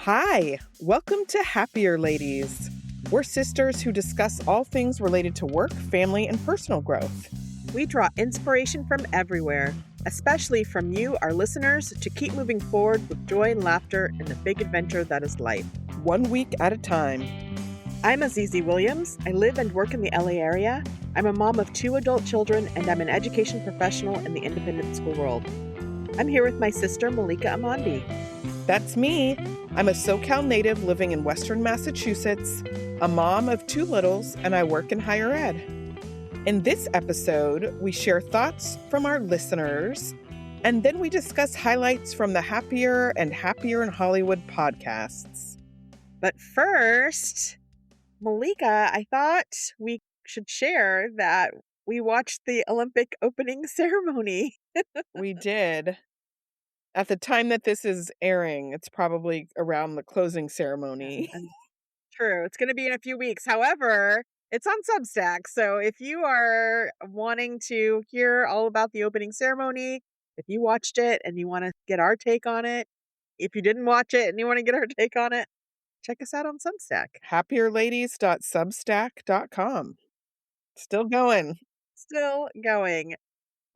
Hi, welcome to Happier Ladies. We're sisters who discuss all things related to work, family, and personal growth. We draw inspiration from everywhere, especially from you, our listeners, to keep moving forward with joy and laughter in the big adventure that is life. 1 week at a time. I'm Azizi Williams. I live and work in the LA area. I'm a mom of 2 adult children, and I'm an education professional in the independent school world. I'm here with my sister, Malika Amandi. That's me. I'm a SoCal native living in Western Massachusetts, a mom of 2 littles, and I work in higher ed. In this episode, we share thoughts from our listeners, and then we discuss highlights from the Happier and Happier in Hollywood podcasts. But first, Malika, I thought we should share that we watched the Olympic opening ceremony. We did. At the time that this is airing, it's probably around the closing ceremony. True. It's going to be in a few weeks. However, it's on Substack. So if you are wanting to hear all about the opening ceremony, if you watched it and you want to get our take on it, if you didn't watch it and you want to get our take on it, check us out on Substack. happierladies.substack.com. Still going. Still going.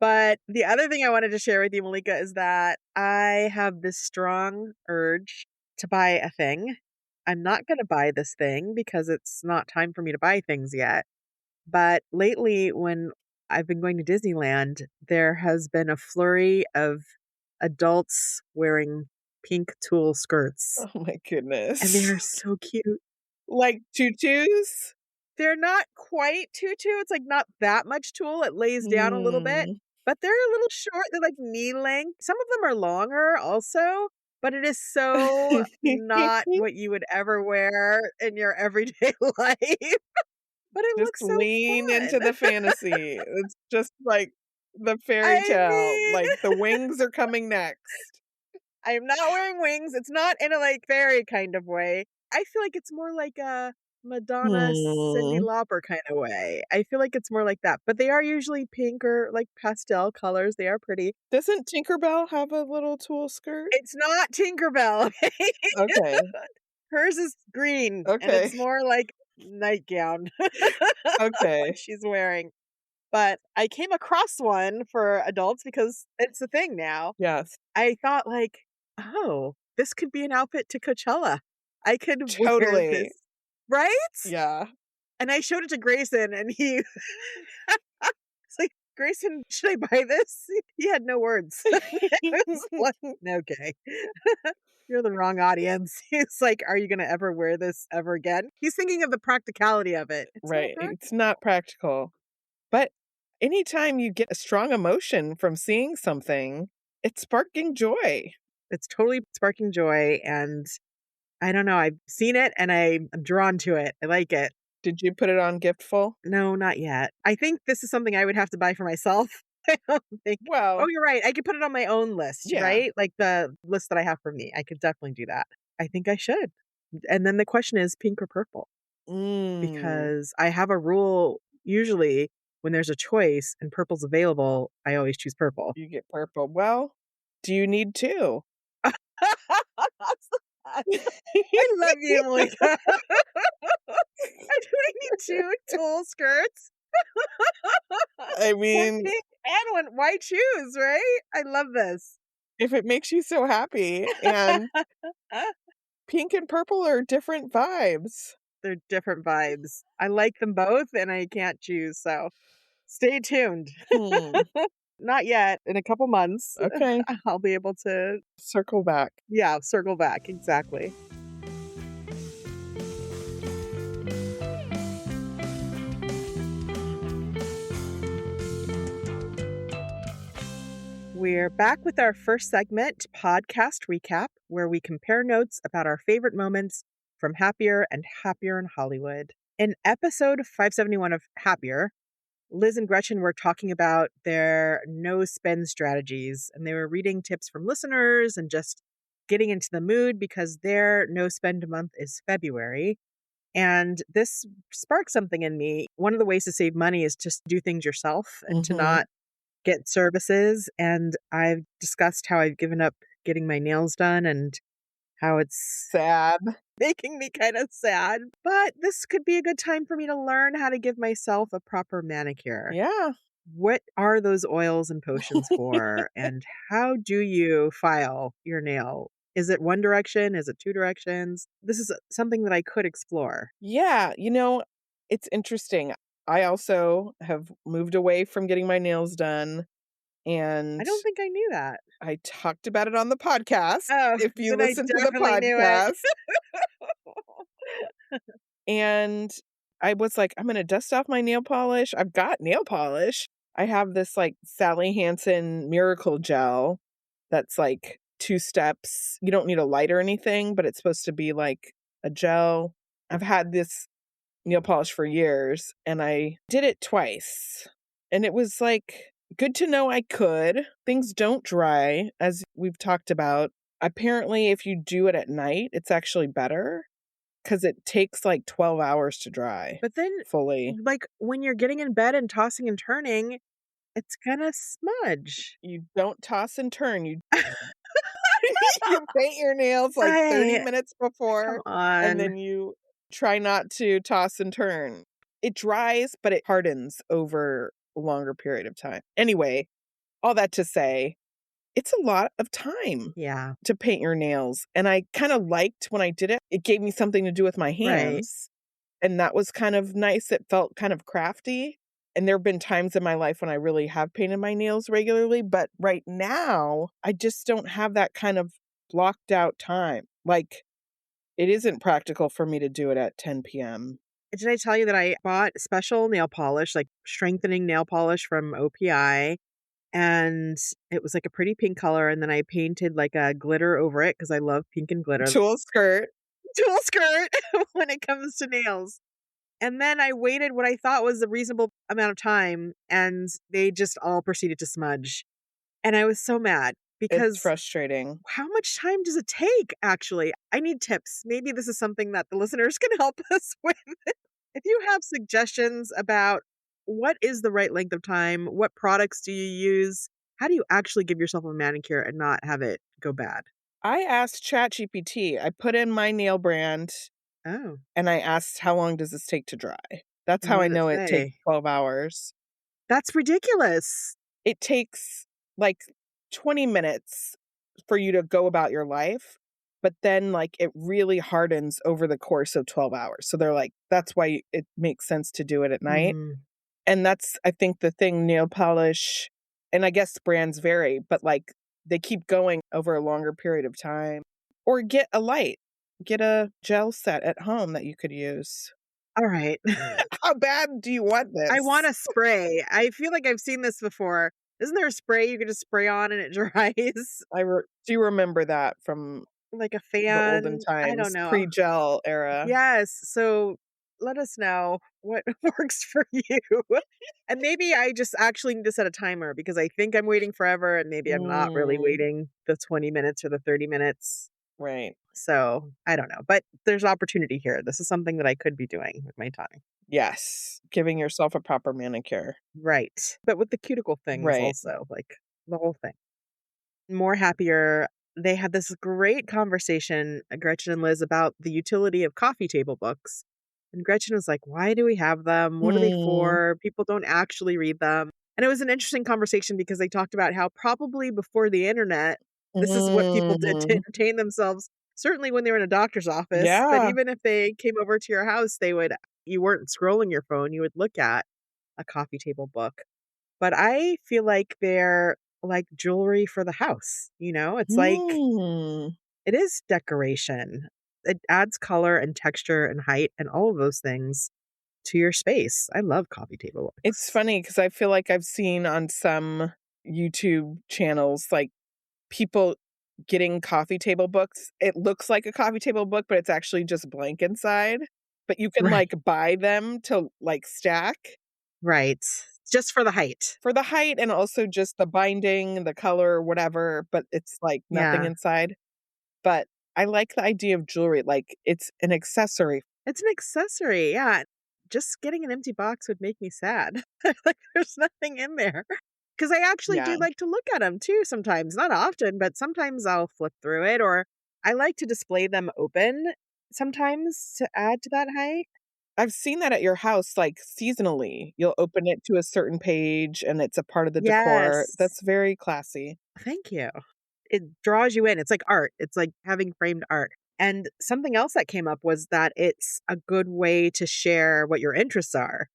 But the other thing I wanted to share with you, Malika, is that I have this strong urge to buy a thing. I'm not going to buy this thing because it's not time for me to buy things yet. But lately, when I've been going to Disneyland, there has been a flurry of adults wearing pink tulle skirts. Oh my goodness. And they are so cute. Like tutus? They're not quite tutu. It's like not that much tulle. It lays down a little bit. But they're a little short. They're like knee length. Some of them are longer also. But it is so not what you would ever wear in your everyday life. But it Just looks so lean fun. into the fantasy. It's just like the fairy tale. Like the wings are coming next. I'm not wearing wings. It's not in a like fairy kind of way. I feel like it's more like a Madonna, Cyndi Lauper kind of way. I feel like it's more like that. But they are usually pink or like pastel colors. They are pretty. Doesn't Tinkerbell have a little tulle skirt? It's not Tinkerbell. Okay. Hers is green. Okay. And it's more like nightgown. Okay. She's wearing. But I came across one for adults because it's a thing now. Yes. I thought like, oh, this could be an outfit to Coachella. I could wear this. Right? Yeah. And I showed it to Grayson and he was like, Grayson, should I buy this? He had no words. I was like, okay. You're the wrong audience. He's like, are you going to ever wear this ever again? He's thinking of the practicality of it. It's not practical. But anytime you get a strong emotion from seeing something, it's sparking joy. It's totally sparking joy. And I don't know. I've seen it and I'm drawn to it. I like it. Did you put it on Giftful? No, not yet. I think this is something I would have to buy for myself. I don't think. Well, oh, you're right. I could put it on my own list, right? Like the list that I have for me. I could definitely do that. I think I should. And then the question is pink or purple? Because I have a rule usually when there's a choice and purple's available, I always choose purple. You get purple. Well, do you need 2? I love you, Malika. Do I need 2 tulle skirts? I mean, one pink and one. Why choose, right? I love this. If it makes you so happy. And pink and purple are different vibes. They're different vibes. I like them both and I can't choose. So stay tuned. Not yet. In a couple months. Okay. I'll be able to circle back. Yeah, circle back. Exactly. We're back with our first segment, Podcast Recap, where we compare notes about our favorite moments from Happier and Happier in Hollywood. In episode 571 of Happier, Liz and Gretchen were talking about their no-spend strategies, and they were reading tips from listeners and just getting into the mood because their no-spend month is February. And this sparked something in me. One of the ways to save money is just do things yourself and to not get services. And I've discussed how I've given up getting my nails done and how it's Sad. making me kind of sad. But this could be a good time for me to learn how to give myself a proper manicure. Yeah. What are those oils and potions for? And how do you file your nail? Is it one direction? Is it two directions? This is something that I could explore. Yeah, it's interesting. I also have moved away from getting my nails done, I and don't think I knew that. I talked about it on the podcast, Oh, if you then I listen to the definitely knew it. podcast, and I was like, "I'm gonna dust off my nail polish." I've got nail polish. I have this, like, Sally Hansen Miracle Gel that's, like, 2 steps. You don't need a light or anything, but it's supposed to be, like, a gel. I've had this nail polish for years, and I did it twice, and it was, like, good to know I could. Things don't dry, as we've talked about. Apparently, if you do it at night, it's actually better because it takes, like, 12 hours to dry But then, fully. like, when you're getting in bed and tossing and turning, it's gonna smudge. You don't toss and turn, you you paint your nails, like, 30 I minutes Come before, and on. then you try not to toss and turn. It dries, but it hardens over a longer period of time. Anyway, all that to say, it's a lot of time Yeah, to paint your nails, and I kinda liked when I did it. It gave me something to do with my right. hands, and that was kind of nice. It felt kind of crafty, and there have been times in my life when I really have painted my nails regularly, but right now, I just don't have that kind of blocked out time. Like, it isn't practical for me to do it at 10 p.m. Did I tell you that I bought special nail polish, like strengthening nail polish from OPI? And it was like a pretty pink color, and then I painted like a glitter over it because I love pink and glitter. Tulle skirt. Tool skirt when it comes to nails. And then I waited what I thought was a reasonable amount of time, and they just all proceeded to smudge. And I was so mad It's because frustrating. how much time does it take, actually? I need tips. Maybe this is something that the listeners can help us with. If you have suggestions about what is the right length of time, what products do you use, how do you actually give yourself a manicure and not have it go bad? I asked ChatGPT. I put in my nail brand, Oh, and I asked, "How long does this take to dry?" That's and how what I did it know it takes say? 12 hours. That's ridiculous. It takes, like, 20 minutes for you to go about your life, but then, like, it really hardens over the course of 12 hours. So they're like, "That's why it makes sense to do it at night." Mm. And that's, I think, the thing, nail polish, and I guess brands vary, but, like, they keep going over a longer period of time. Or get a light. Get a gel set at home that you could use. All right. How bad do you want I this? want a spray. I feel like I've seen this before. Isn't there a spray you can just spray on and it dries? Do remember that from Like a the olden fan? I don't times, know. pre-gel era. Yes. So let us know what works for you. And maybe I just actually need to set a timer because I think I'm waiting forever and maybe I'm not really Mm, waiting the 20 minutes or the 30 minutes. right. So I don't know. But there's opportunity here. This is something that I could be doing with my time. Yes. Giving yourself a proper manicure. Right. But with the cuticle things Right. also, like the whole thing. More happier. They had this great conversation, Gretchen and Liz, about the utility of coffee table books. And Gretchen was like, why do we have them? What are they Hmm. for? People don't actually read them. And it was an interesting conversation because they talked about how probably before the internet, this is what people did to Mm. entertain themselves, certainly when they were in a doctor's office. But Yeah. even if they came over to your house, you weren't scrolling your phone, you would look at a coffee table book. But I feel like they're like jewelry for the house, you know? It's like Hmm. it is decoration. It adds color and texture and height and all of those things to your space. I love coffee table It's books. funny because I feel like I've seen on some YouTube channels, like, people getting coffee table books. It looks like a coffee table book, but it's actually just blank inside. But you can, Right. like, buy them to, like, stack Right. Just for the height. for the height and also just the binding, the color, whatever, but it's, like, nothing Yeah. inside. But I like the idea of jewelry, like, it's an accessory. It's an accessory. Yeah. Just getting an empty box would make me sad. Like there's nothing in there. Because I actually Yeah. do like to look at them too sometimes. Not often, but sometimes I'll flip through it or I like to display them open sometimes to add to that height. I've seen that at your house, like, seasonally. You'll open it to a certain page, and it's a part of the decor. Yes. That's very classy. Thank you. It draws you in. It's like art. It's like having framed art. And something else that came up was that it's a good way to share what your interests are,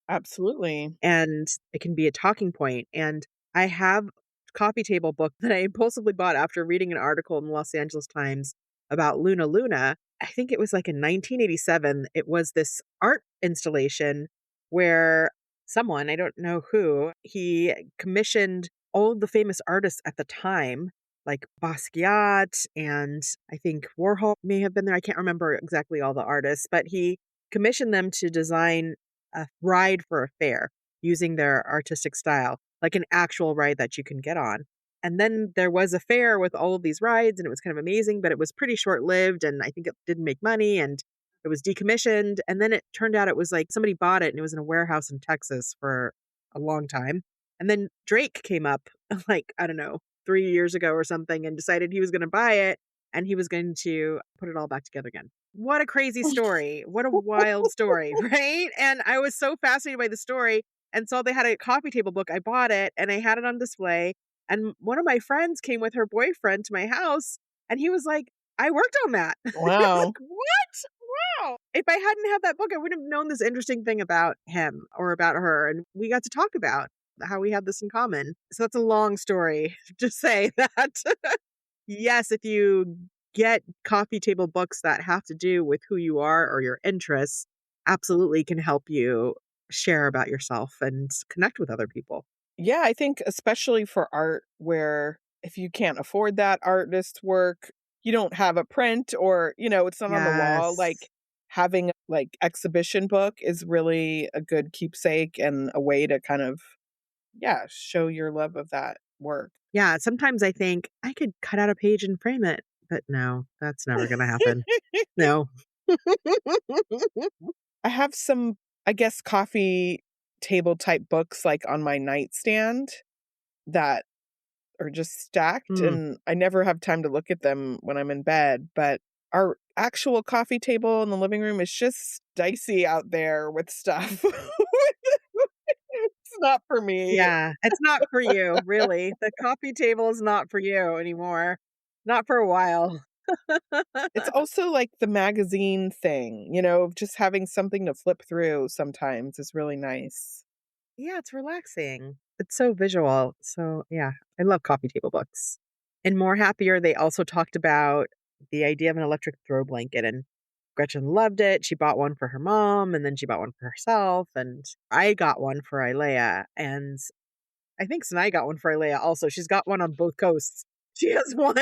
Absolutely. and it can be a talking point. And I have a coffee table book that I impulsively bought after reading an article in the Los Angeles Times about Luna Luna. I think it was like in 1987. It was this art installation where someone, I don't know who, he commissioned all of the famous artists at the time, like Basquiat, and I think Warhol may have been there. I can't remember exactly all the artists, but he commissioned them to design a ride for a fair using their artistic style, like an actual ride that you can get on. And then there was a fair with all of these rides, and it was kind of amazing, but it was pretty short lived. And I think it didn't make money and it was decommissioned. And then it turned out it was like somebody bought it and it was in a warehouse in Texas for a long time. And then Drake came up, like, I don't know, 3 years ago or something, and decided he was going to buy it and he was going to put it all back together again. What a crazy story. What a wild story, right? And I was so fascinated by the story. And so they had a coffee table book. I bought it and I had it on display. And one of my friends came with her boyfriend to my house and he was like, I worked on that. I'm Wow. like, what? Wow. If I hadn't had that book, I wouldn't have known this interesting thing about him or about her. And we got to talk about how we had this in common. So that's a long story to say that. Yes, if you get coffee table books that have to do with who you are or your interests, absolutely can help you share about yourself and connect with other people. Yeah, I think especially for art where if you can't afford that artist's work, you don't have a print or, it's not on the wall, Yes. like, having, like, exhibition book is really a good keepsake and a way to kind of, yeah, show your love of that work. Yeah, sometimes I think I could cut out a page and frame it, but no, that's never going to happen. No. I have some, I guess, coffee table type books, like, on my nightstand that are just stacked, Hmm. and I never have time to look at them when I'm in bed, but our actual coffee table in the living room is just dicey out there with stuff. It's not for me. Yeah, it's not for you, really. The coffee table is not for you anymore. Not for a while. It's also like the magazine thing, of just having something to flip through sometimes is really nice. Yeah, it's relaxing. It's so visual. So, yeah, I love coffee table books. In More Happier, they also talked about the idea of an electric throw blanket, and Gretchen loved it. She bought one for her mom, and then she bought one for herself. And I got one for Ilea. And I think Sinai got one for Ilea also. She's got one on both coasts. She has one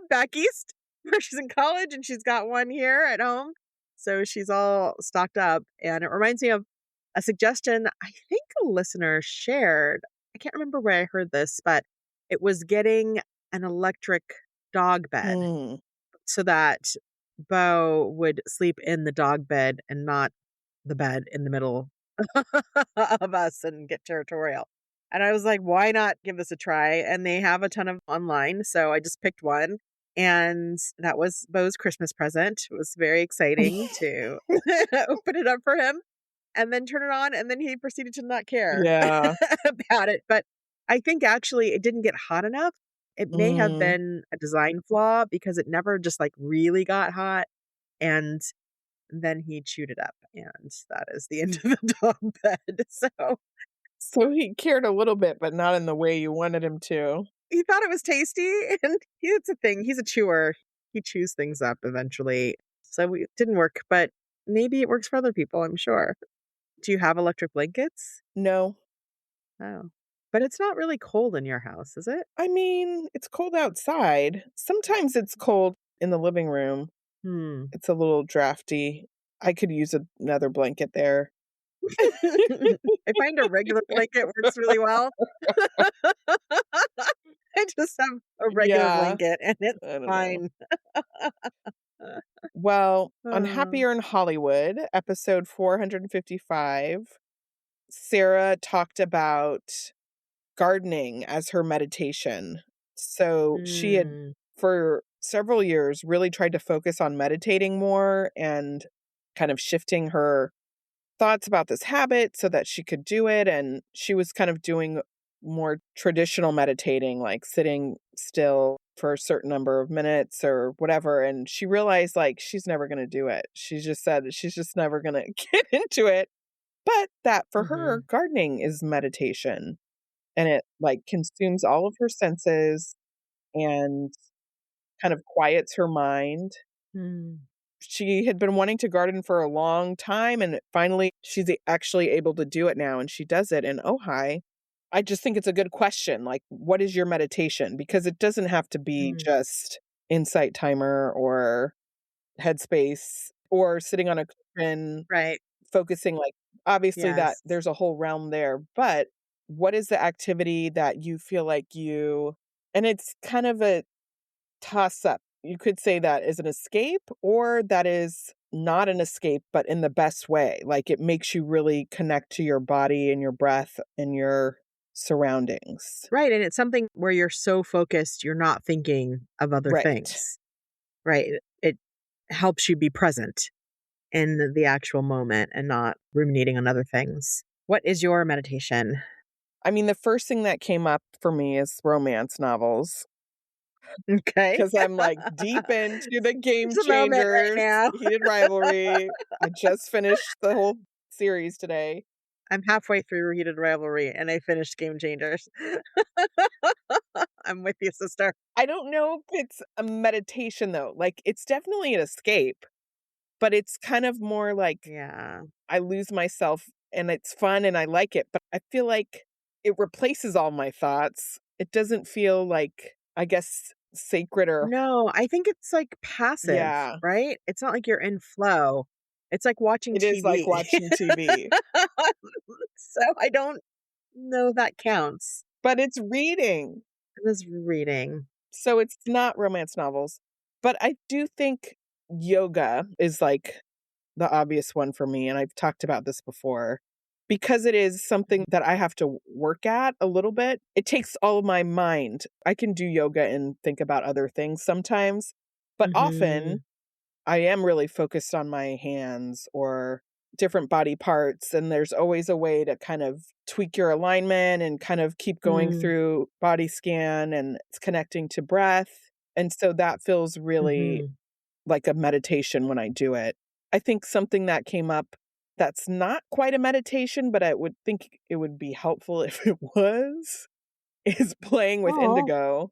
back east where she's in college, and she's got one here at home. So she's all stocked up. And it reminds me of a suggestion I think a listener shared. I can't remember where I heard this, but it was getting an electric dog bed Mm. so that Bo would sleep in the dog bed and not the bed in the middle of us and get territorial. And I was like, why not give this a try? And they have a ton of online. So I just picked one. And that was Bo's Christmas present. It was very exciting to open it up for him and then turn it on. And then he proceeded to not care Yeah. about it. But I think actually it didn't get hot enough. It may have Mm. been a design flaw because it never just like really got hot. And then he chewed it up. And that is the end of the dog bed. So So he cared a little bit, but not in the way you wanted him to. he thought it was tasty. And it's a thing. He's a chewer. He chews things up eventually. So it didn't work, but maybe it works for other people, I'm sure. Do you have electric blankets? No. Oh. But it's not really cold in your house, is it? I mean, it's cold outside. Sometimes it's cold in the living room. Hmm. It's a little drafty. I could use another blanket there. I find a regular blanket works really well. I just have a regular Yeah, blanket and it's I don't know. fine. Well, on Oh. Happier in Hollywood, episode 455, Sarah talked about gardening as her meditation. So she had, Mm. for several years, really tried to focus on meditating more and kind of shifting her thoughts about this habit so that she could do it. And she was kind of doing more traditional meditating, like sitting still for a certain number of minutes or whatever. And she realized like she's never going to do it. She just said that she's just never going to get into it. But that for her, Mhm. gardening is meditation and it like consumes all of her senses and kind of quiets her mind. Mm. She had been wanting to garden for a long time, and finally, she's actually able to do it now, and she does it in Ojai. I just think it's a good question, like, what is your meditation? Because it doesn't have to be Mm. just Insight Timer or Headspace or sitting on a cushion Right. focusing, like, obviously that Yes. there's a whole realm there, but what is the activity that you feel like you and it's kind of a toss up. You could say that is an escape or that is not an escape, but in the best way. Like it makes you really connect to your body and your breath and your surroundings. Right, and it's something where you're so focused, you're not thinking of other Right. things. Right? It helps you be present in the actual moment and not ruminating on other things. What is your meditation? I mean, the first thing that came up for me is romance novels Okay. because I'm like deep into the It's Game a moment right Changers, now. Heated Rivalry. I just finished the whole series today. I'm halfway through Heated Rivalry and I finished Game Changers. I'm with you, sister. I don't know if it's a meditation though. Like it's definitely an escape. But it's kind of more like Yeah. I lose myself and it's fun and I like it, but I feel like it replaces all my thoughts. It doesn't feel like, I guess, sacred or No, I think it's like passive, yeah, right? It's not like you're in flow. It's like watching it is like TV. watching TV, So I don't know that counts. but it's reading. It was reading. So it's not romance novels. But I do think yoga is like the obvious one for me, and I've talked about this before. Because it is something that I have to work at a little bit, it takes all of my mind. I can do yoga and think about other things sometimes, but Mhm. often I am really focused on my hands or different body parts, and there's always a way to kind of tweak your alignment and kind of keep going Mm. through body scan and it's connecting to breath. And so that feels really Mhm. like a meditation when I do it. I think something that came up that's not quite a meditation, but I would think it would be helpful if it was, is playing with Oh. indigo.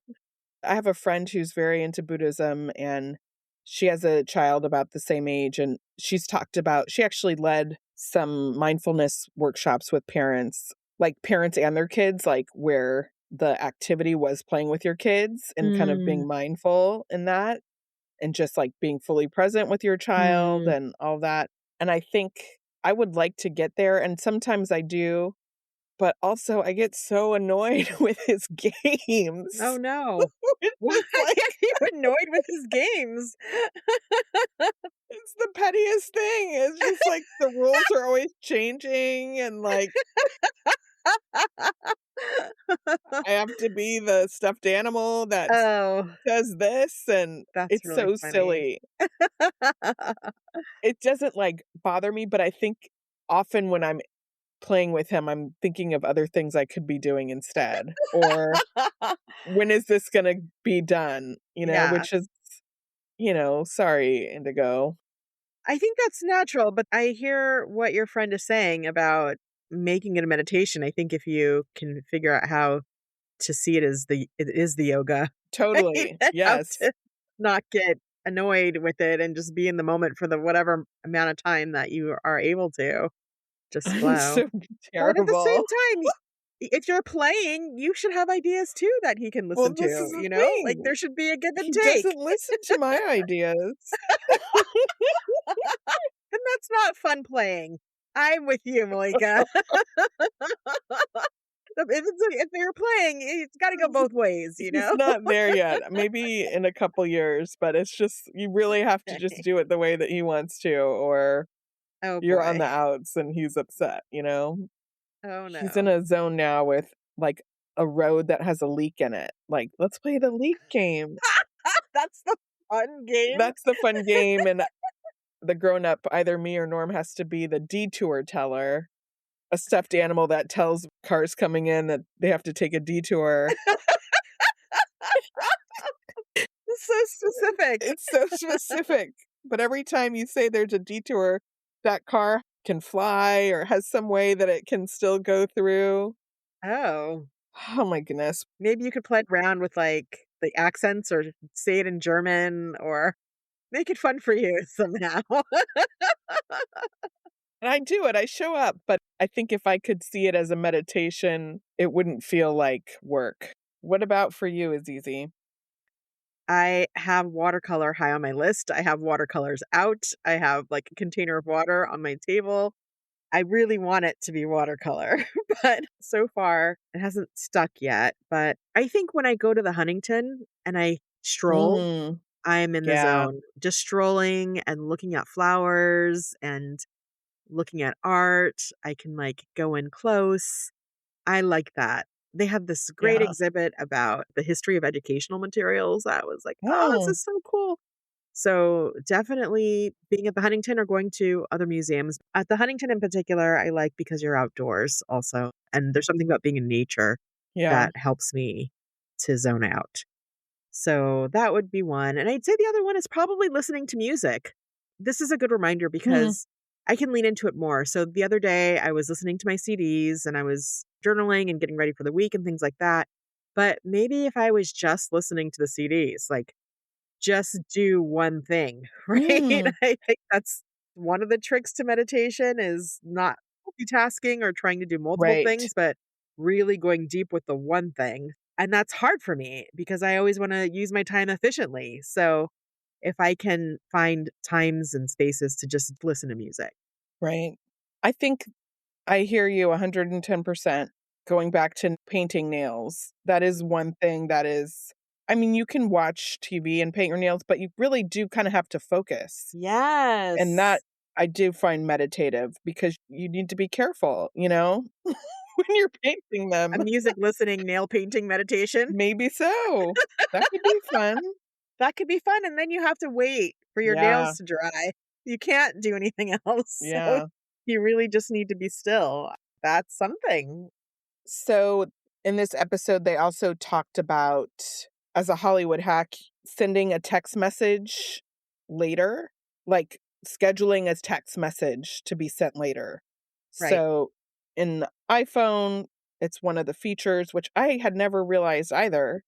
I have a friend who's very into Buddhism and she has a child about the same age and she's talked about she actually led some mindfulness workshops with parents, like parents and their kids, like where the activity was playing with your kids and kind of Mm. being mindful in that and just, like, being fully present with your child Mm. and all that, and I think I would like to get there, and sometimes I do, but also I get so annoyed with his Oh, games. no. It's Why just like are you annoyed with his games? it's the pettiest thing, it's just like the rules are always changing and, like, I have to be the stuffed animal that Oh, does this, and that's it's really so funny. silly. It doesn't, like, bother me, but I think often when I'm playing with him, I'm thinking of other things I could be doing instead, or when is this gonna be done, Yeah. which is, sorry, Indigo. I think that's natural, but I hear what your friend is saying about making it a meditation. I think if you can figure out how to see it is the yoga, right? Totally, And how yes. to not get annoyed with it and just be in the moment for the whatever amount of time that you are able to just I'm flow. so But at the same terrible. time, if you're playing, you should have ideas too that he can Well, listen this is to, the you know? Like thing. there should be a give and He take. doesn't listen to my ideas. And that's not fun playing. I'm with you, Malika. If they're playing, it's gotta go both ways, you He's know? not there yet. Maybe in a couple years, but it's just you really have to just do it the way that he wants to, or Oh, you're on boy. the outs and he's upset? Oh, He's in no. a zone now with, like, a road that has a leak in it. Like, "Let's play the leak game." That's the fun game. That's the fun game, and the grown-up, either me or Norm, has to be the detour teller, a stuffed animal that tells cars coming in that they have to take a detour. It's so specific. It's so specific, but every time you say there's a detour, that car can fly or has some way that it can still go through. Oh, Oh my goodness. maybe you could play around with like the accents or say it in German or make it fun for you somehow. And I do it, I show up, but I think if I could see it as a meditation, it wouldn't feel like work. What about for you, Azizi? I have watercolor high on my list. I have watercolors out. I have like a container of water on my table. I really want it to be watercolor, but so far it hasn't stuck yet. But I think when I go to the Huntington and I stroll, Mm, I'm in the yeah, zone, just strolling and looking at flowers and looking at art. I can like go in close. I like that. They have this great yeah. exhibit about the history of educational materials. I was like, oh, this Oh, is so cool. So definitely being at the Huntington or going to other museums. At the Huntington in particular, I like because you're outdoors also. And there's something about being in nature yeah. that helps me to zone out. So that would be one. And I'd say the other one is probably listening to music. This is a good reminder Mm, because I can lean into it more. So the other day I was listening to my CDs and I was journaling and getting ready for the week and things like that. But maybe if I was just listening to the CDs, like just do one thing, right? mm, I think that's one of the tricks to meditation is not multitasking or trying to do multiple right, things, but really going deep with the one thing. And that's hard for me because I always want to use my time efficiently. So if I can find times and spaces to just listen to music. right. I think I hear you 110%. Going back to painting nails, that is one thing that is, I mean, you can watch TV and paint your nails, but you really do kind of have to focus. And that Yes. I do find meditative because you need to be careful, you know, when you're painting A them. music listening nail painting meditation. Maybe so. That could be fun. That could be fun, and then you have to wait for your Yeah, nails to dry. You can't do anything else, so yeah. you really just need to be still. That's something. So in this episode, they also talked about, as a Hollywood hack, sending a text message later, like scheduling a text message to be sent later. Right. So in the iPhone, it's one of the features, which I had never realized either,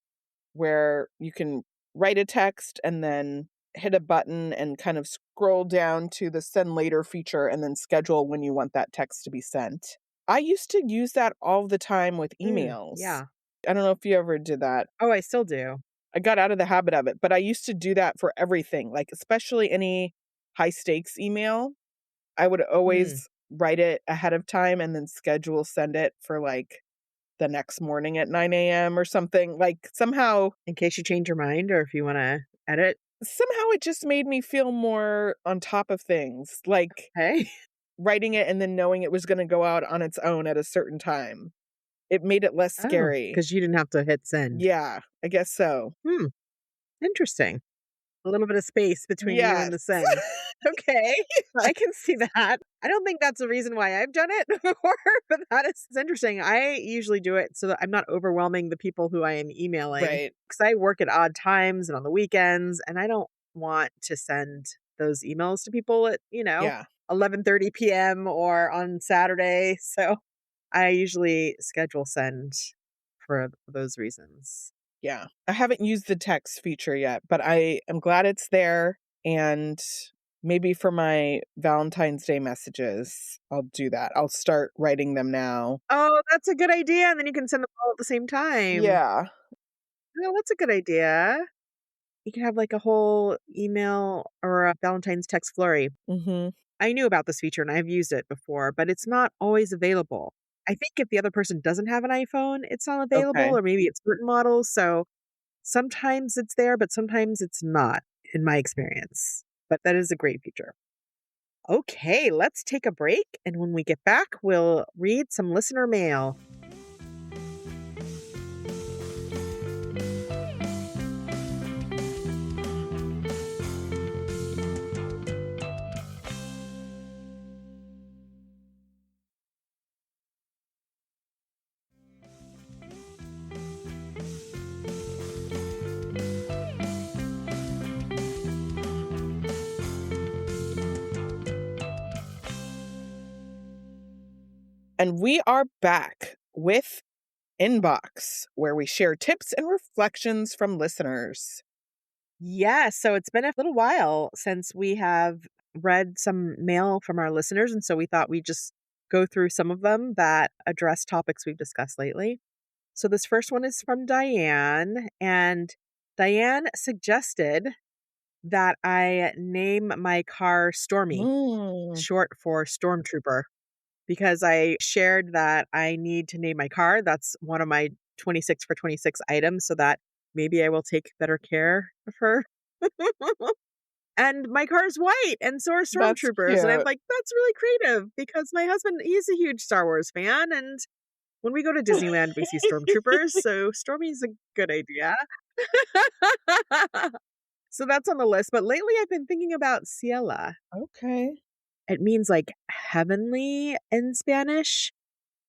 where you can write a text and then hit a button and kind of scroll down to the send later feature and then schedule when you want that text to be sent. I used to use that all the time with emails. Yeah. I don't know if you ever did that. Oh, I still do. I got out of the habit of it, but I used to do that for everything, like especially any high stakes email. I would Mm. always write it ahead of time and then schedule send it for like the next morning at 9 a.m. or something. Like In case you change your mind or if you wanna edit. somehow it just made me feel more on top of things, like Hey. writing it and then knowing it was gonna go out on its own at a certain time. It made it less Oh, scary. because you didn't have to hit send. Yeah, I guess so. Hmm, interesting. A little bit of space between you and Yes. the send. Okay, Yeah. I can see that. I don't think that's a reason why I've done it before, but that is interesting. I usually do it so that I'm not overwhelming the people who I am emailing Right. because I work at odd times and on the weekends, and I don't want to send those emails to people at, Yeah, 11:30 p.m. or on Saturday. So I usually schedule send for those reasons. yeah. I haven't used the text feature yet, but I am glad it's there, and maybe for my Valentine's Day messages, I'll do that. I'll start writing them now. Oh, that's a good idea. And then you can send them all at the same time. Yeah. No, that's a good idea. You can have like a whole email or a Valentine's text flurry. Mhm. I knew about this feature and I've used it before, but it's not always available. I think if the other person doesn't have an iPhone, it's not available, Okay. or maybe it's certain models. So sometimes it's there, but sometimes it's not, in my experience. But that is a great feature. Okay, let's take a break. And when we get back, we'll read some listener mail. And we are back with Inbox, where we share tips and reflections from listeners. Yeah, so it's been a little while since we have read some mail from our listeners. And so we thought we'd just go through some of them that address topics we've discussed lately. So this first one is from Diane. And Diane suggested that I name my car Stormy, Mm, short for Stormtrooper, because I shared that I need to name my car. That's one of my 26 for 26 items, so that maybe I will take better care of her. And my car is white, and so are that's stormtroopers. And I'm cute. like, that's really creative because my husband, he's a huge Star Wars fan. And when we go to Disneyland, we see stormtroopers. So Stormy's a good idea. So that's on the list. But lately, I've been thinking about Ciela. Okay. It means like heavenly in Spanish.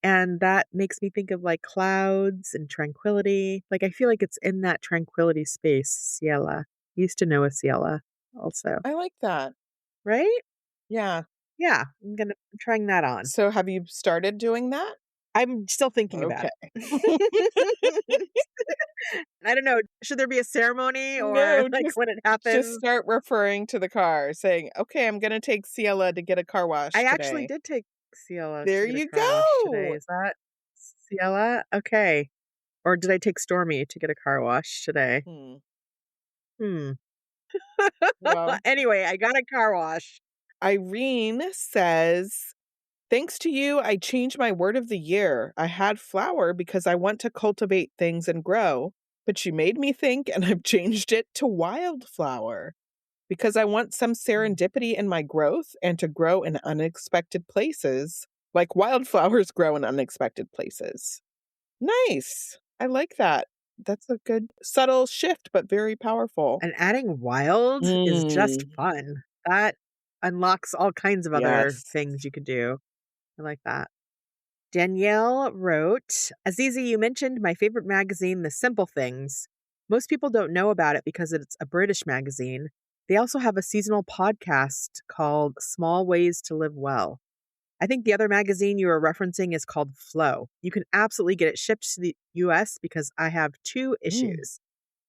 And that makes me think of like clouds and tranquility. Like I feel like it's in that tranquility space, Ciela. Used to know a Ciela also, I like that. right? Yeah. Yeah, I'm trying that on. So have you started doing that? I'm still thinking about Okay. it. I don't know. Should there be a ceremony or No, like when it just happens? start referring to the car, saying, "Okay, I'm gonna take Ciela to get a car I wash actually today." did take Ciela There to get a you car wash today. go. Is that Ciela? Okay. Or did I take Stormy to get a car wash today? Hmm. Hmm. Well, Anyway, I got a car wash. Irene says, "Thanks to you, I changed my word of the year. I had flower because I want to cultivate things and grow, but you made me think and I've changed it to wildflower because I want some serendipity in my growth and to grow in unexpected places, like wildflowers grow in unexpected places." Nice. I like that. That's a good subtle shift, but very powerful. And adding wild is just Mm, fun. That unlocks all kinds of other yes. things you could do. I like that. Danielle wrote, Azizi, you mentioned my favorite magazine, The Simple Things. Most people don't know about it because it's a British magazine. They also have a seasonal podcast called Small Ways to Live Well. I think the other magazine you are referencing is called Flow. You can absolutely get it shipped to the US because I have two Mm, issues.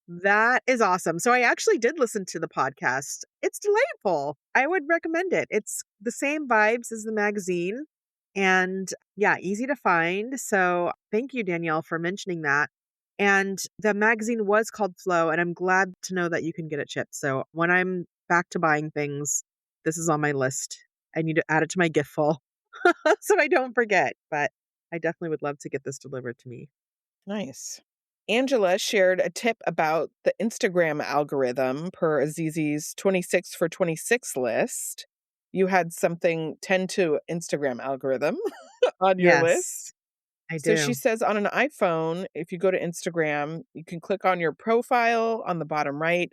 That is awesome. So I actually did listen to the podcast. It's delightful. I would recommend it. It's the same vibes as the magazine and yeah, easy to find. So thank you, Danielle, for mentioning that. And the magazine was called Flow, and I'm glad to know that you can get it shipped. So when I'm back to buying things, this is on my list. I need to add it to my gift full so I don't forget. But I definitely would love to get this delivered to me. nice. Angela shared a tip about the Instagram algorithm per Azizi's 26 for 26 list. You had something tend to Instagram algorithm on your Yes, list. I So she do. says on an iPhone, if you go to Instagram, you can click on your profile on the bottom right,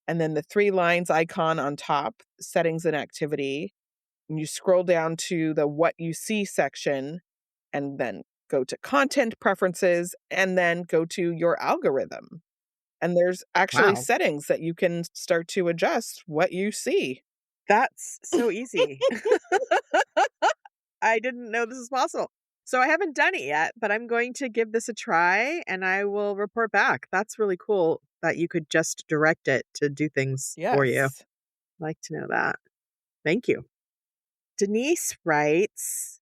and then the three lines icon on top, settings and activity. And you scroll down to the what you see section, and then go to content preferences, and then go to your algorithm. And there's actually Wow. settings that you can start to adjust what you see. That's so easy. I didn't know this was possible. So I haven't done it yet, but I'm going to give this a try and I will report back. That's really cool that you could just direct it to do things for you. Yes. I'd like to know that. Thank you. Denise writes,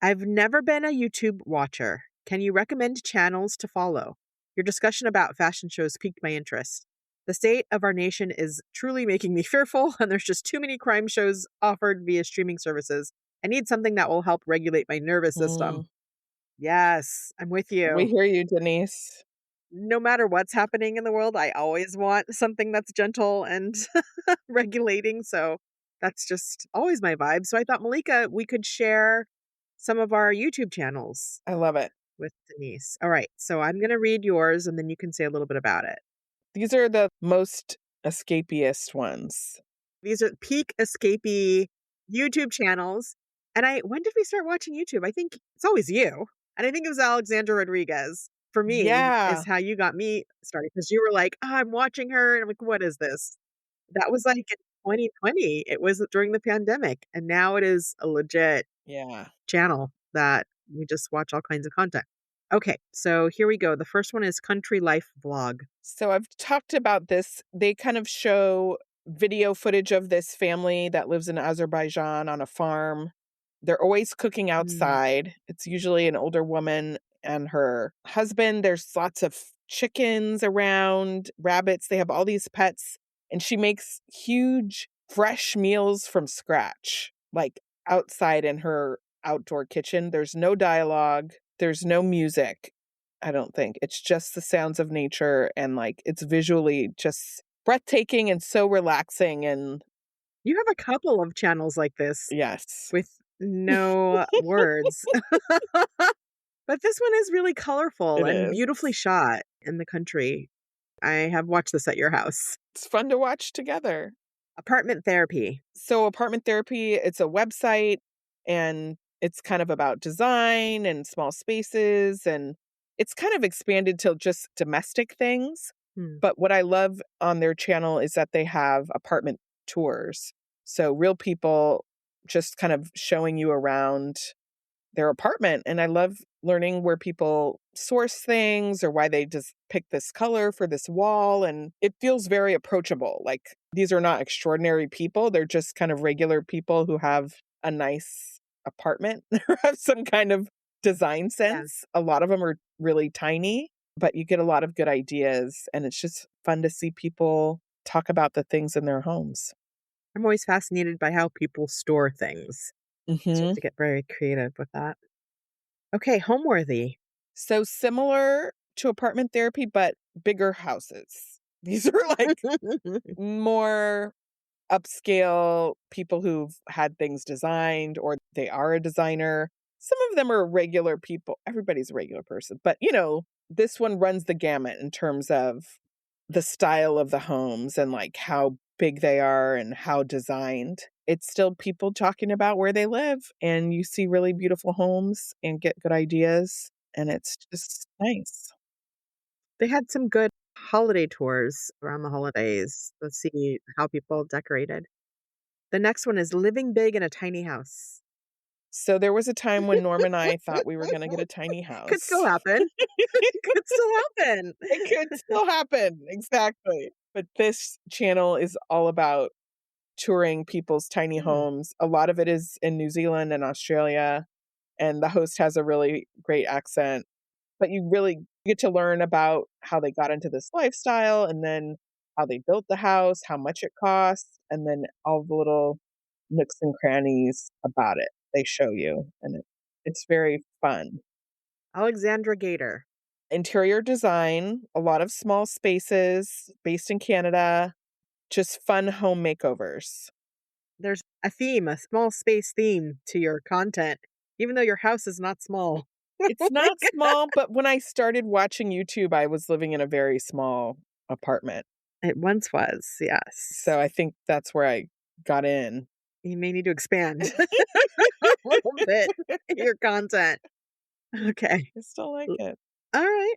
I've never been a YouTube watcher. Can you recommend channels to follow? Your discussion about fashion shows piqued my interest. The state of our nation is truly making me fearful, and there's just too many crime shows offered via streaming services. I need something that will help regulate my nervous Mm, system. Yes, I'm with we you. hear you, Denise. No matter what's happening in the world, I always want something that's gentle and regulating. So that's just always my vibe. So I thought, Malika, we could share some of our YouTube channels I love it. with Denise. All right. So I'm going to read yours and then you can say a little bit about it. These are the most escapiest ones. These are peak escapee YouTube channels. And when did we start watching YouTube? I think it's always you. And I think it was Alexandra Rodriguez. For me, Yeah. is how you got me started because you were like, I'm watching her. And I'm like, what is this? That was like in 2020. It was during the pandemic. And now it is a legit Yeah. channel that we just watch all kinds of content. Okay, so here we go. The first one is Country Life Vlog. So I've talked about this. They kind of show video footage of this family that lives in Azerbaijan on a farm. They're always cooking Mm. outside. It's usually an older woman and her husband. There's lots of chickens around, rabbits. They have all these pets. And she makes huge, fresh meals from scratch, like outside in her outdoor kitchen. There's no dialogue, there's no music. I don't think. It's just the sounds of nature and like it's visually just breathtaking and so relaxing and You have a couple of channels like this yes, with no words. But this one is really colorful it and is. beautifully shot in the country. I have watched this at your house. It's fun to watch together. Apartment therapy. So Apartment Therapy, it's a website and it's kind of about design and small spaces and it's kind of expanded to just domestic things. Hmm. But what I love on their channel is that they have apartment tours. So real people just kind of showing you around their apartment. And I love learning where people source things or why they just pick this color for this wall. And it feels very approachable. Like these are not extraordinary people. They're just kind of regular people who have a nice apartment or have some kind of design Yeah. sense. A lot of them are really tiny, but you get a lot of good ideas. And it's just fun to see people talk about the things in their homes. I'm always fascinated by how people store things. So you have Hmm. to get very creative with that. Okay, Homeworthy. So similar to Apartment Therapy, but bigger houses. These are like more upscale people who've had things designed or they are a designer. Some of them are regular people. Everybody's a regular person. But, this one runs the gamut in terms of the style of the homes and like how big they are and how designed. It's still people talking about where they live and you see really beautiful homes and get good ideas and it's just nice. They had some good holiday tours around the holidays. Let's see how people decorated. The next one is Living Big in a Tiny House. So there was a time when Norm and I thought we were going to get a tiny Could house. still happen. Could still happen. It could still happen. Exactly. But this channel is all about touring people's tiny Hmm. homes. A lot of it is in New Zealand and Australia, and the host has a really great accent. But you really get to learn about how they got into this lifestyle and then how they built the house, how much it costs, and then all the little nooks and crannies about it. They show you, and it's very fun. Alexandra Gator. Interior design, a lot of small spaces based in Canada, just fun home makeovers. There's a theme, a small space theme to your content, even though your house is not small. It's not small, but when I started watching YouTube, I was living in a very small apartment. It once was, yes. So I think that's where I got in. You may need to expand a little bit your content. Okay. I still like it. All right.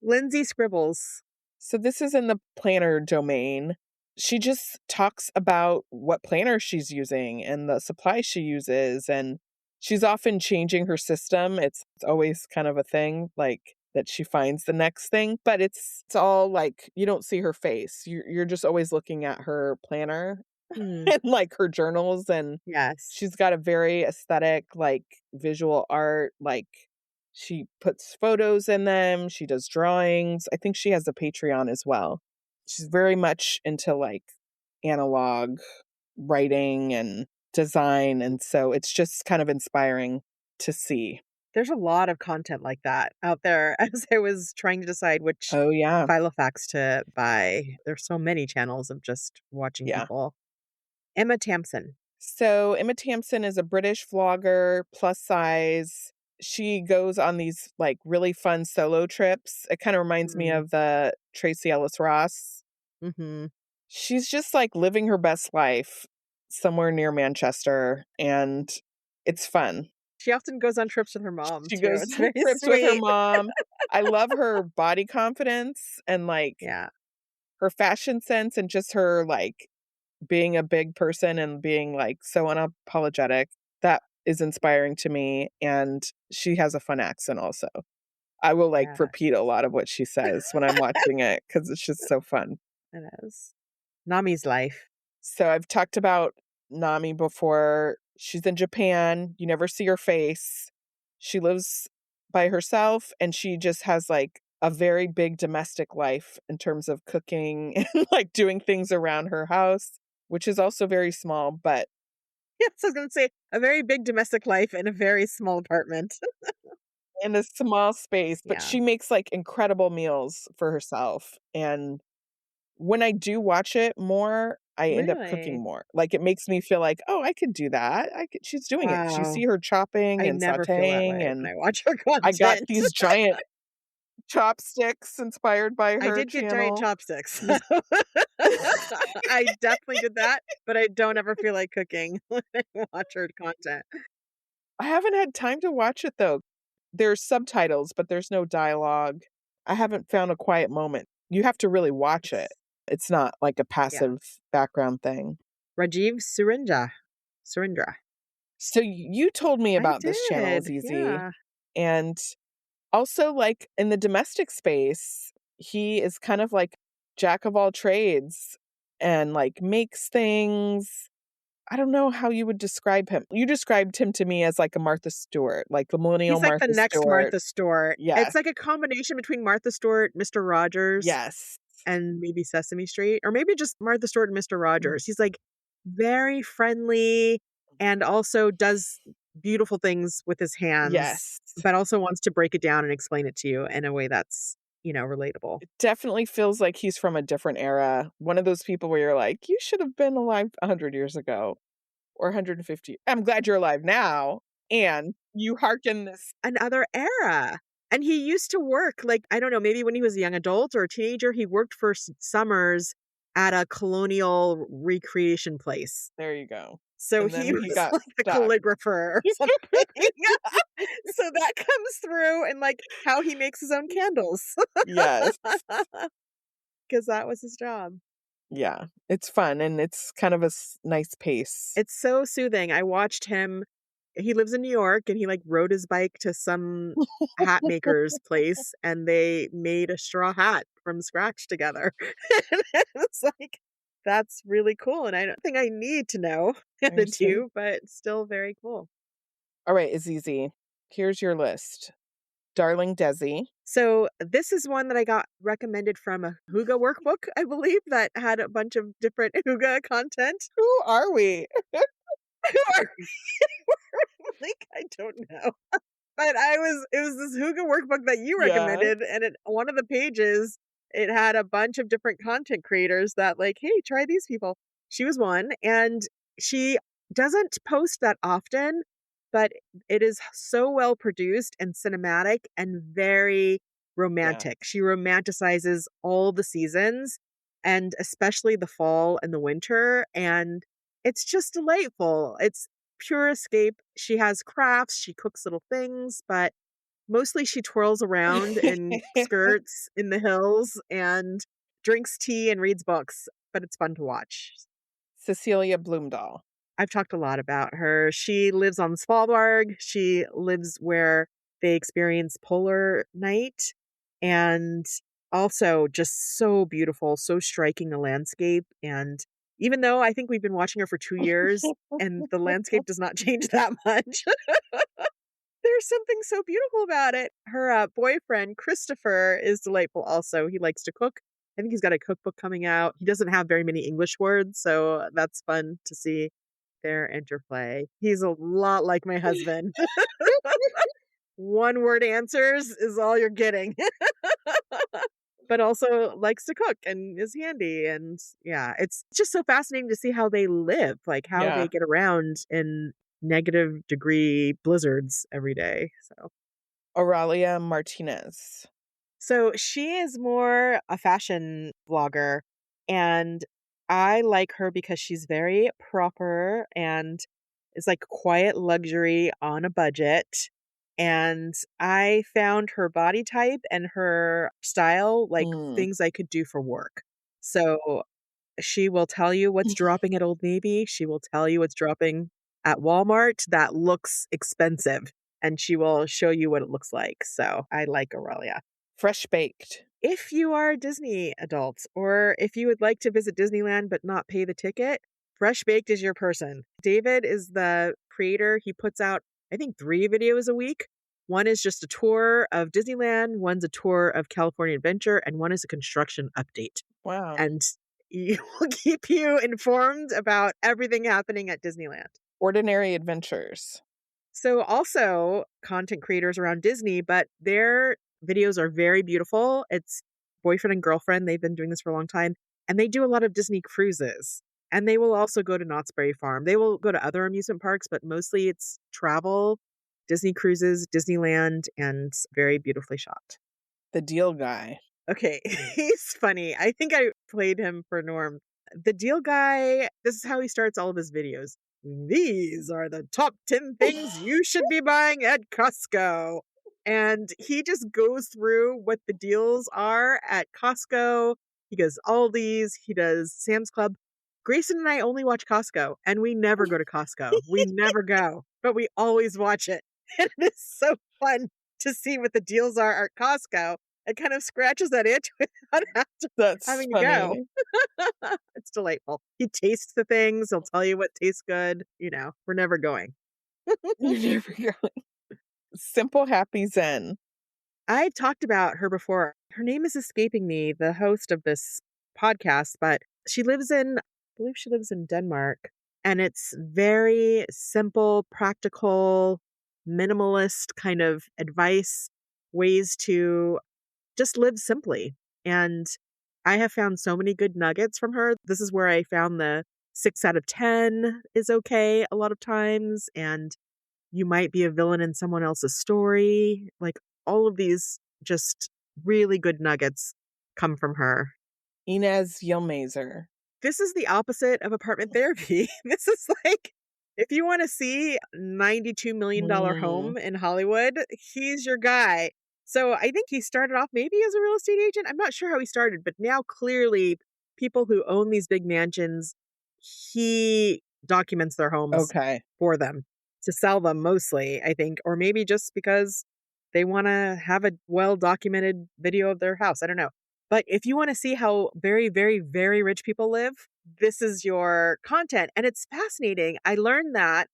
Lindsay Scribbles. So this is in the planner domain. She just talks about what planner she's using and the supplies she uses. And she's often changing her system. It's always kind of a thing, like that she finds the next thing. But it's all like you don't see her face. You're just always looking at her planner Hmm. and like her journals. And Yes. she's got a very aesthetic, like visual art, like she puts photos in them, she does drawings. I think she has a Patreon as well. She's very much into like analog writing and design. And so it's just kind of inspiring to see. There's a lot of content like that out there as I was trying to decide which Oh, yeah. Filofax to buy. There's so many channels of just watching Yeah. people. Emma Tamson. So Emma Tamson is a British vlogger, plus size. She goes on these like really fun solo trips. It kind of reminds me of the Tracy Ellis Ross. Mm-hmm. She's just like living her best life somewhere near Manchester, and it's fun. She often goes on trips with her mom She too. goes It's on very trips with her sweet. mom. I love her body confidence and like Yeah. her fashion sense and just her like being a big person and being like so unapologetic. That is inspiring to me, and she has a fun accent also. I will, like, Yeah, repeat a lot of what she says when I'm watching it because it's just so fun. it is. Nami's life. So I've talked about Nami before. She's in Japan. You never see her face. She lives by herself and she just has like a very big domestic life in terms of cooking and like doing things around her house, which is also very small, but Yes, I was going to say a very big domestic life in a very small apartment. in a small space. But Yeah, she makes like incredible meals for herself. And when I do watch it more, I end up cooking really. more. Like, it makes me feel like, "Oh, I could do that. I could." She's doing it because you Wow. see her chopping I and never feel that sautéing, way and when I watch her I got content. these giant chopsticks inspired by I her did get giant channel. chopsticks. I definitely did that, but I don't ever feel like cooking when I watch her content. I haven't had time to watch it, though. There's subtitles, but there's no dialogue. I haven't found a quiet moment. You have to really watch it. It's, It's not like a yeah. passive background thing. Rajiv Surindra. Surindra. So you told me I about this channel, did. Azizi, Yeah. and also, like, in the domestic space, he is kind of like jack of all trades and, like, makes things. I don't know how you would describe him. You described him to me as like a Martha Stewart, like the millennial He's like the Martha next Stewart. Martha Stewart. Yes, It's like a combination between Martha Stewart, Mr. Rogers, yes. and maybe Sesame Street, or maybe just Martha Stewart and Mr. Mm, Rogers. He's like very friendly and also does beautiful things with his hands, yes. but also wants to break it down and explain it to you in a way that's, relatable. It definitely feels like he's from a different era. One of those people where you're like, "You should have been alive 100 years ago or 150." I'm glad you're alive now, and you hearken this. Another era. And he used to work, like, I don't know, maybe when he was a young adult or a teenager, he worked for summers at a colonial recreation place. There you go. So And he then he was got like a stuck. calligrapher or something. So that comes through in like how he makes his own candles. Yes. Because that was his job. Yeah. It's fun, and it's kind of a nice pace. It's so soothing. I watched him. He lives in New York and he like rode his bike to some hat maker's place and they made a straw hat from scratch together. And it's like, that's really cool. And I don't think I need to know how You're to sweet. do, but it's still very cool. All right, Azizi, here's your list. Darling Desi. So this is one that I got recommended from a Huga workbook, I believe, that had a bunch of different Huga content. Who are we? Who are we? Like, I don't know. But it was this Huga workbook that you Yeah. recommended, and one of the pages, it had a bunch of different content creators that like, hey, try these people. She was one, and she doesn't post that often, but it is so well produced and cinematic and very Yeah. romantic. She romanticizes all the seasons and especially the fall and the winter, and it's just delightful. It's pure escape. She has crafts, she cooks little things, but mostly she twirls around in skirts in the hills and drinks tea and reads books, but it's fun to watch. Cecilia Bloomdahl. I've talked a lot about her. She lives on Svalbard. She lives where they experience polar night and also just so beautiful, so striking a landscape. And even though I think we've been watching her for 2 years and the landscape does not change that much, there's something so beautiful about it. Her boyfriend, Christopher, is delightful also. He likes to cook. I think he's got a cookbook coming out. He doesn't have very many English words, so that's fun to see their interplay. He's a lot like my husband. One word answers is all you're getting. But also likes to cook and is handy. And yeah, it's just so fascinating to see how they live, like how they Yeah. get around in negative degree blizzards every day. Aurelia Martinez. So she is more a fashion vlogger, and I like her because she's very proper and it's like quiet luxury on a budget. And I found her body type and her style like Mm. things I could do for work. So she will tell you what's dropping at Old Navy. She will tell you what's dropping. at Walmart that looks expensive, and she will show you what it looks like. So I like Aurelia. Fresh baked. If you are a Disney adult, or if you would like to visit Disneyland but not pay the ticket, Fresh Baked is your person. David is the creator. He puts out, I think, 3 videos a week. One is just a tour of Disneyland, one's a tour of California Adventure, and one is a construction update. Wow. And he will keep you informed about everything happening at Disneyland. Ordinary adventures. So also content creators around Disney, but their videos are very beautiful. It's boyfriend and girlfriend. They've been doing this for a long time. And they do a lot of Disney cruises. And they will also go to Knott's Berry Farm. They will go to other amusement parks, but mostly it's travel, Disney cruises, Disneyland, and very beautifully shot. The deal guy. Okay, he's funny. I think I played him for Norm. The deal guy, this is how he starts all of his videos. These are the top 10 things you should be buying at Costco. And he just goes through what the deals are at Costco. He goes Aldi's, he does Sam's Club. Grayson and I only watch Costco, and we never go to Costco. We never go, but we always watch it. And it is so fun to see what the deals are at Costco. It kind of scratches that itch without That's having funny. to go. It's delightful. He tastes the things. He'll tell you what tastes good. You know, we're never going. You're never going. Simple Happy Zen. I've talked about her before. Her name is escaping me, the host of this podcast, but she lives in, I believe she lives in Denmark. And it's very simple, practical, minimalist kind of advice, ways to just live simply. And I have found so many good nuggets from her. This is where I found the 6 out of 10 is okay a lot of times. And you might be a villain in someone else's story. Like all of these just really good nuggets come from her. Inez Yilmazer. This is the opposite of apartment therapy. This is like, if you want to see $92 million home in Hollywood, he's your guy. So I think he started off maybe as a real estate agent. I'm not sure how he started, but now clearly people who own these big mansions, he documents their homes for them to sell them mostly, I think, or maybe just because they want to have a well-documented video of their house. I don't know. But if you want to see how very, very, very rich people live, this is your content. And it's fascinating. I learned that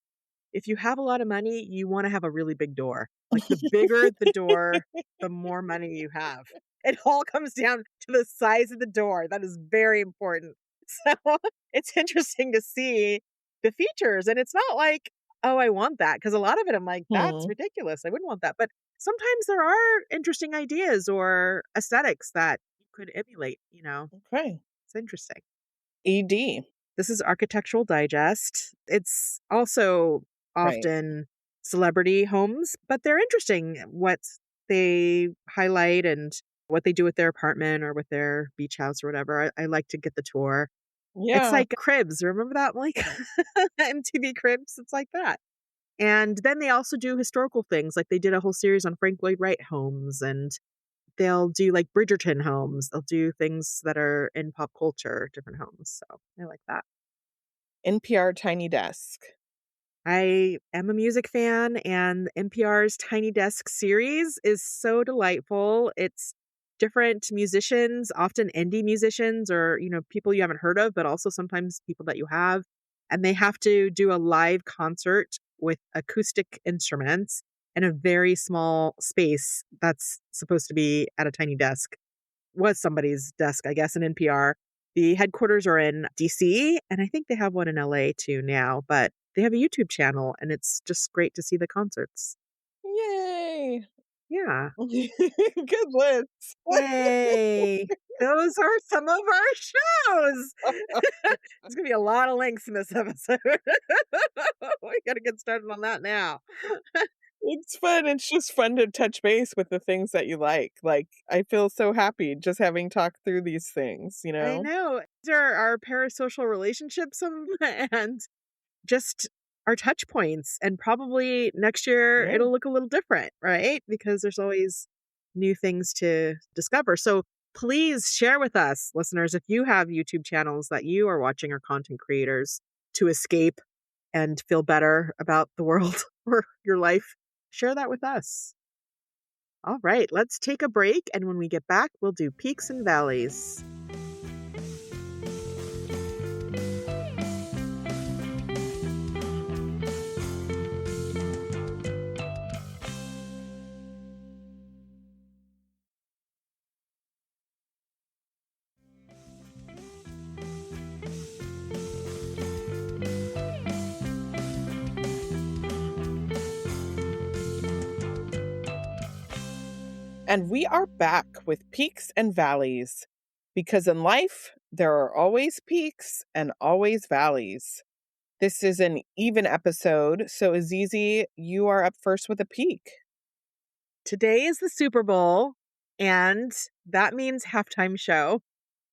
if you have a lot of money, you want to have a really big door. Like the bigger the door, the more money you have. It all comes down to the size of the door. That is very important. So it's interesting to see the features. And it's not like, oh, I want that. Because a lot of it, I'm like, that's ridiculous. I wouldn't want that. But sometimes there are interesting ideas or aesthetics that you could emulate, you know. Okay. It's interesting. ED. This is Architectural Digest. It's also often celebrity homes, but they're interesting what they highlight and what they do with their apartment or with their beach house or whatever. I like to get the tour. Yeah. It's like Cribs. Remember that, Malika? MTV Cribs? It's like that. And then they also do historical things. Like they did a whole series on Frank Lloyd Wright homes, and they'll do like Bridgerton homes. They'll do things that are in pop culture, different homes. So I like that. NPR Tiny Desk. I am a music fan, and NPR's Tiny Desk series is so delightful. It's different musicians, often indie musicians or, you know, people you haven't heard of, but also sometimes people that you have. And they have to do a live concert with acoustic instruments in a very small space that's supposed to be at a tiny desk. Was somebody's desk, I guess, in NPR. The headquarters are in DC, and I think they have one in LA too now, but they have a YouTube channel, and it's just great to see the concerts. Yay. Yeah. Good list. Yay. Those are some of our shows. There's going to be a lot of links in this episode. We got to get started on that now. It's fun. It's just fun to touch base with the things that you like. Like, I feel so happy just having talked through these things, you know? I know. These are our parasocial relationships and just our touch points. And probably next year it'll look a little different, right? Because there's always new things to discover. So please share with us, listeners, if you have YouTube channels that you are watching or content creators to escape and feel better about the world or your life, share that with us. All right, let's take a break. And when we get back, we'll do peaks and valleys. And we are back with peaks and valleys, because in life, there are always peaks and always valleys. This is an even episode, so Azizi, you are up first with a peak. Today is the Super Bowl, and that means halftime show.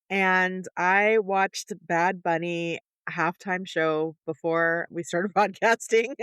And I watched Bad Bunny halftime show before we started podcasting.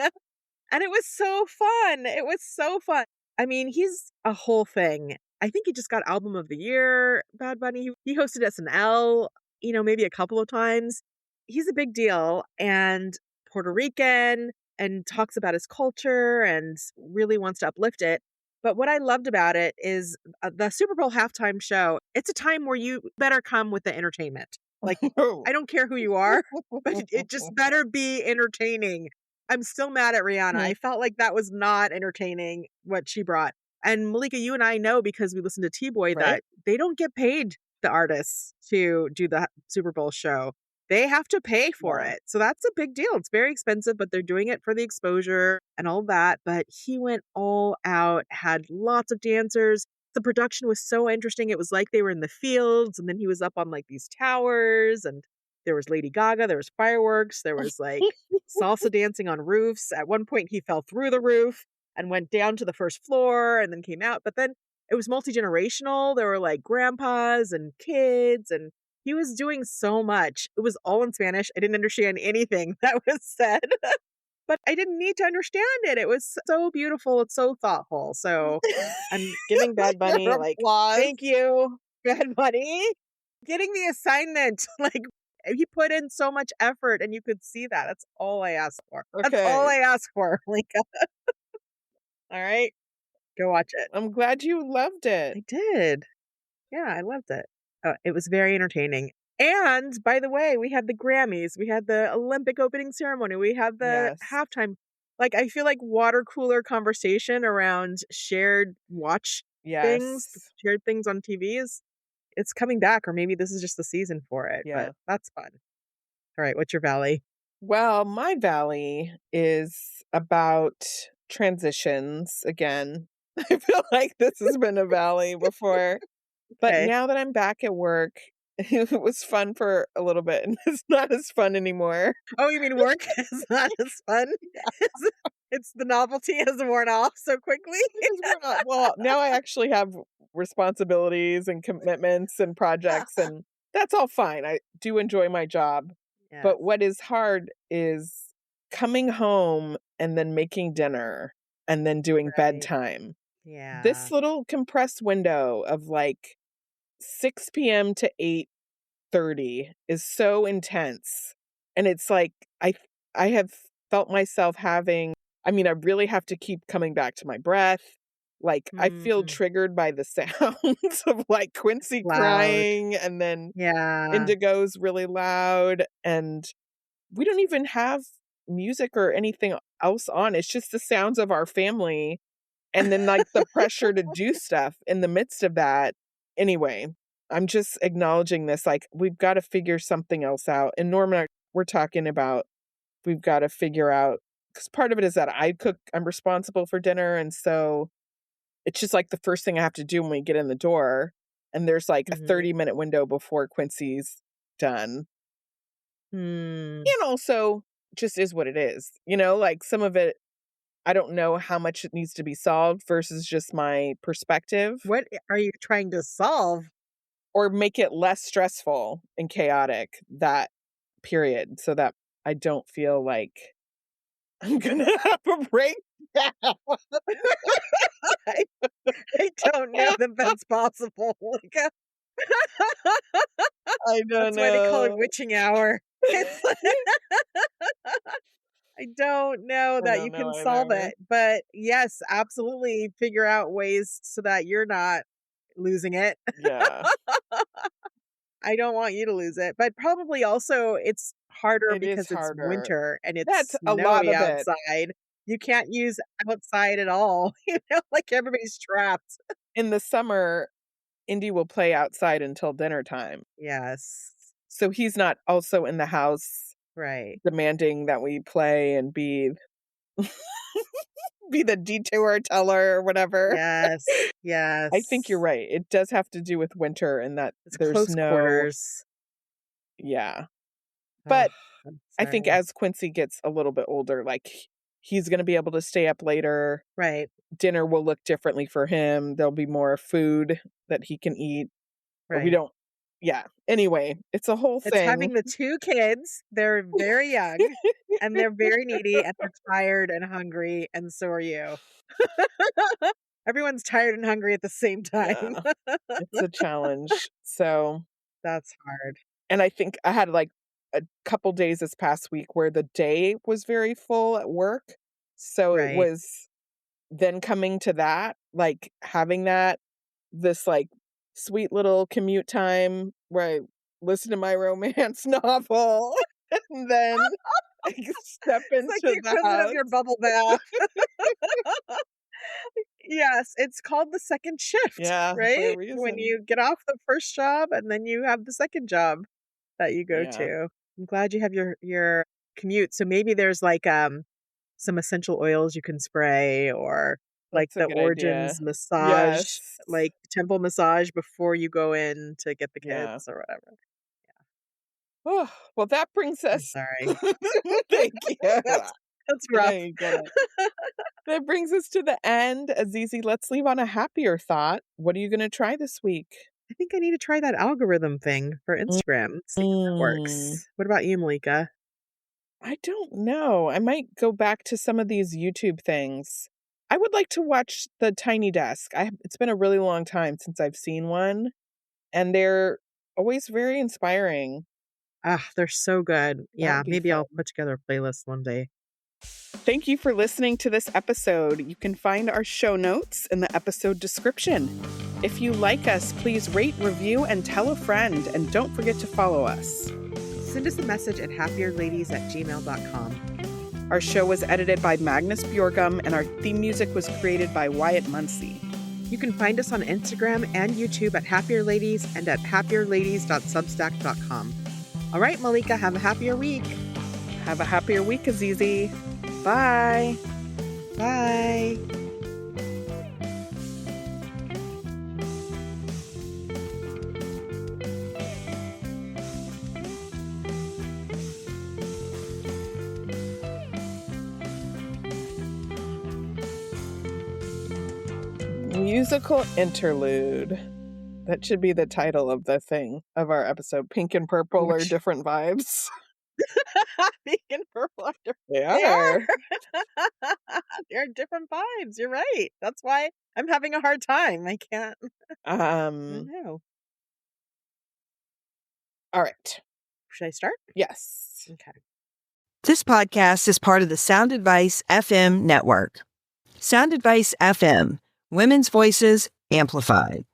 And it was so fun. It was so fun. I mean, he's a whole thing. I think he just got Album of the Year, Bad Bunny. He hosted SNL, maybe a couple of times. He's a big deal and Puerto Rican and talks about his culture and really wants to uplift it. But what I loved about it is the Super Bowl halftime show. It's a time where you better come with the entertainment. Like, I don't care who you are, but it just better be entertaining. I'm still mad at Rihanna. I felt like that was not entertaining what she brought. And Malika, you and I know because we listen to T-Boy that they don't get paid, the artists, to do the Super Bowl show. They have to pay for it. So that's a big deal. It's very expensive, but they're doing it for the exposure and all that. But he went all out, had lots of dancers. The production was so interesting. It was like they were in the fields, and then he was up on like these towers, and there was Lady Gaga, there was fireworks, there was like salsa dancing on roofs. At one point, he fell through the roof and went down to the first floor and then came out. But then it was multi-generational. There were like grandpas and kids, and he was doing so much. It was all in Spanish. I didn't understand anything that was said, but I didn't need to understand it. It was so beautiful. It's so thoughtful. So I'm giving Bad Bunny thank you, Bad Bunny, getting the assignment. Like, he put in so much effort and you could see that. That's all I asked for. That's all I asked for. Like, all right, go watch it. I'm glad you loved it. I did. Yeah, I loved it. It was very entertaining. And by the way, we had the Grammys, we had the Olympic opening ceremony, we had the halftime. Like, I feel like water cooler conversation around shared watch things, shared things on TVs. It's coming back, or maybe this is just the season for it. Yeah. But that's fun. All right, what's your valley? Well, my valley is about transitions again. I feel like this has been a valley before. But now that I'm back at work, it was fun for a little bit, and it's not as fun anymore. Oh, you mean work is not as fun? It's the novelty has worn off so quickly? Well, now I actually have responsibilities and commitments and projects, and that's all fine. I do enjoy my job. Yes. But what is hard is coming home and then making dinner and then doing bedtime. Yeah. This little compressed window of like 6 p.m. to 8:30 is so intense. And it's like I have felt myself having, I really have to keep coming back to my breath. Like, I feel triggered by the sounds of like Quincy crying, and then Indigo's really loud, and we don't even have music or anything else on. It's just the sounds of our family, and then like the pressure to do stuff in the midst of that. Anyway, I'm just acknowledging this. Like, we've got to figure something else out. And Norman, we're talking about, we've got to figure out, because part of it is that I'm responsible for dinner. And so it's just like the first thing I have to do when we get in the door. And there's like a 30-minute window before Quincy's done. And also just is what it is. Like some of it, I don't know how much it needs to be solved versus just my perspective. What are you trying to solve? Or make it less stressful and chaotic, that period, so that I don't feel like I'm gonna have a breakdown. I don't know that that's possible. I don't know. That's why they call it witching hour. I I don't know I that don't you know can solve either. it. But yes, absolutely figure out ways so that you're not losing it. Yeah, I don't want you to lose it. But probably also it's harder it is because it's harder. winter and That's it's a lot snowy of it. outside. You can't use outside at all. Like everybody's trapped. In the summer, Indy will play outside until dinner time. Yes. So he's not also in the house Right. demanding that we play and be the detour teller or whatever. Yes. I think you're Yes. right. It does have to do with winter and that It's there's close no quarters. yeah. Oh, But I'm I think sorry. as Quincy gets a little bit older, like he's going to be able to stay up later. Right. Dinner will look differently for him. There'll be more food that he can eat. Or we Right. don't yeah. Anyway, it's a whole It's thing. having the 2 kids. They're very young and they're very needy and they're tired and hungry, and so are you. Everyone's tired and hungry at the same time. Yeah. It's a challenge. So, That's hard. and I think I had like a couple days this past week where the day was very full at work. So it Right. was then coming to that, like having this like sweet little commute time where I listen to my romance novel and then I step It's like the into the equivalent of house. your bubble bath. Yes, it's called the second shift, Yeah, for a right? When reason. you get off the first job and then you have the second job that you go Yeah, to. I'm glad you have your commute. So maybe there's like some essential oils you can spray or like that's a the good idea. Origins massage, Yes. like temple massage before you go in to get the Yeah. kids or whatever. Oh, well, that brings I'm us sorry. thank you. That's I know rough. you get it. That brings us to the end. Azizi, let's leave on a happier thought. What are you gonna try this week? I think I need to try that algorithm thing for Instagram. See if that Mm, works. What about you, Malika? I don't know. I might go back to some of these YouTube things. I would like to watch the Tiny Desk. It's been a really long time since I've seen one, and they're always very inspiring. Ah, they're so good. That Yeah, would be maybe fun. I'll put together a playlist one day. Thank you for listening to this episode. You can find our show notes in the episode description. If you like us, please rate, review, and tell a friend. And don't forget to follow us. Send us a message at happierladies@gmail.com. Our show was edited by Magnus Bjorgum, and our theme music was created by Wyatt Muncie. You can find us on Instagram and YouTube at Happier Ladies and at happierladies.substack.com. All right, Malika, have a happier week. Have a happier week, Azizi. Bye. Bye. Musical interlude. That should be the title of the thing of our episode. Pink and purple are different vibes. Pink and purple are different. They They are. are. They're different vibes. You're right. That's why I'm having a hard time. I can't. I don't know. All right. Should I start? Yes. Okay. This podcast is part of the Sound Advice FM network. Sound Advice FM, women's voices amplified.